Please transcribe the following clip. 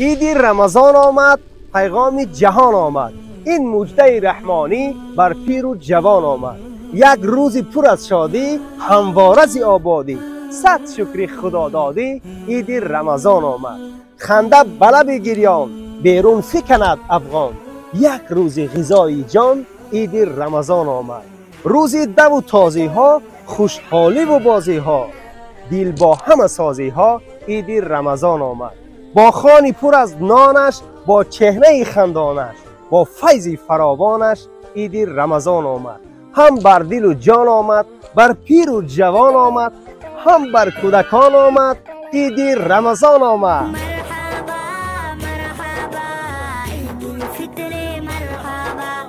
عید رمضان آمد، پیغام جهان آمد. این مژده رحمانی بر پیر و جوان آمد. یک روز پر از شادی، همواره ز آبادی. صد شکر خدا دادی، عید رمضان آمد. خنده بلب گریان، بیرون فکند افغان. یک روز غذای جان، عید رمضان آمد. روز دو و تازی ها، خوشحالی و بازی ها. دل با همه سازی ها، عید رمضان آمد. با خوانی پر از نانش، با چهره خندانش، با فیض فراوانش، عید رمضان آمد. هم بر دل و جان آمد، بر پیر و جوان آمد، هم بر کودکان آمد، عید رمضان آمد. مرحبا مرحبا عيد الفطر مرحبا